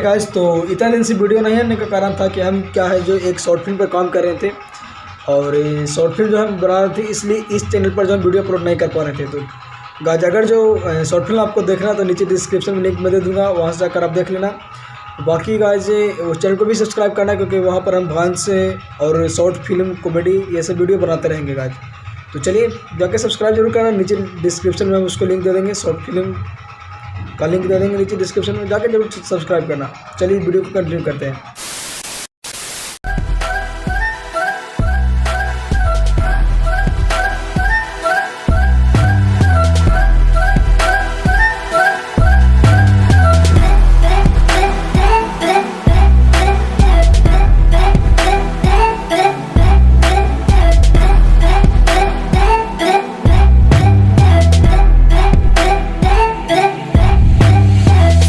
Guys, तो इतना दिन से वीडियो नहीं आने का कारण था कि हम क्या है जो एक शॉर्ट फिल्म पर काम कर रहे थे और शॉर्ट फिल्म जो हम बना रहे थे, इसलिए इस चैनल पर जो हम वीडियो अपलोड नहीं कर पा रहे थे। तो गाइस अगर जो शॉर्ट फिल्म आपको देखना तो नीचे डिस्क्रिप्शन में लिंक मैं दे दूँगा, वहाँ से जाकर आप देख लेना। बाकी गाइस उस चैनल को भी सब्सक्राइब करना, क्योंकि वहाँ पर हम भांस और शॉर्ट फिल्म कॉमेडी ये सब वीडियो बनाते रहेंगे गाइस। तो चलिए जाके सब्सक्राइब जरूर करना, नीचे डिस्क्रिप्शन में हम उसको लिंक दे देंगे, शॉर्ट फिल्म का लिंक दे देंगे नीचे डिस्क्रिप्शन में, जाके जरूर सब्सक्राइब करना। चलिए वीडियो को कंटिन्यू करते हैं।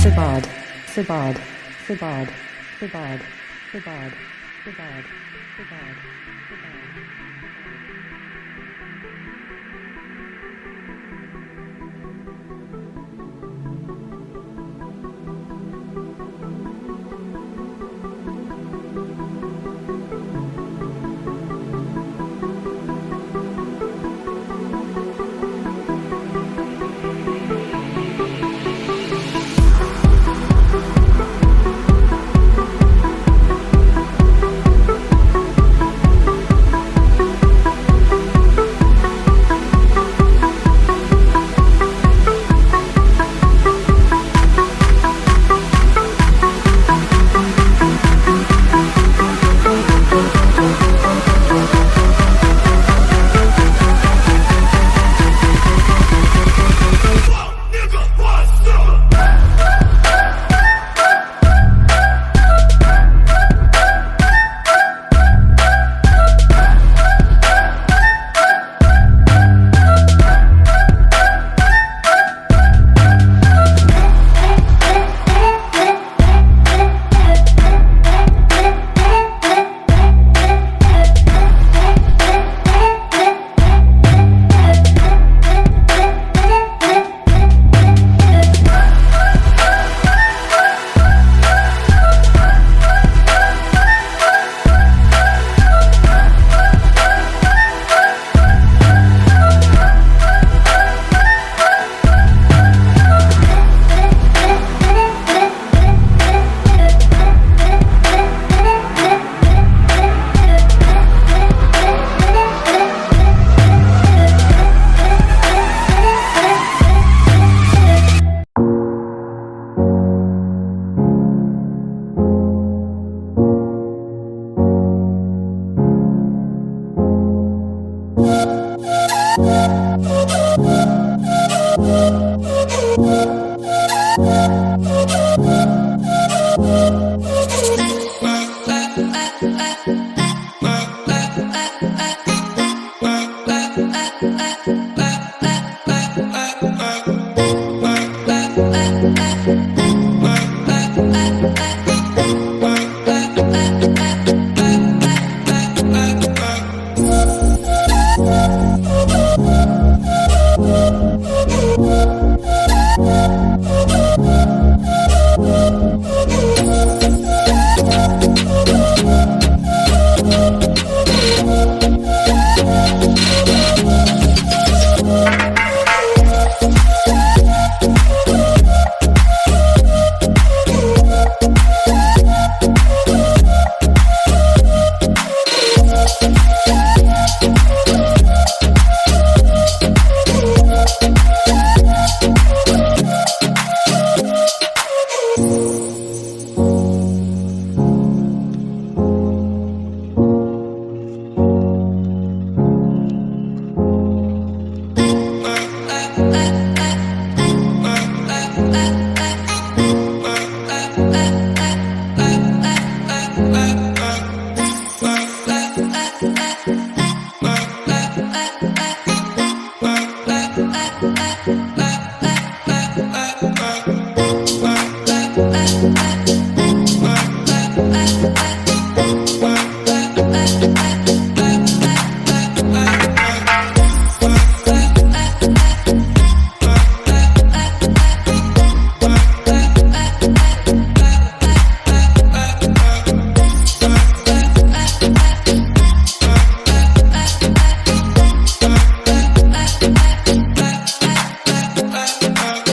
Sabad, Sabad, Sabad, Sabad, Sabad, Sabad, Sabad, Sabad.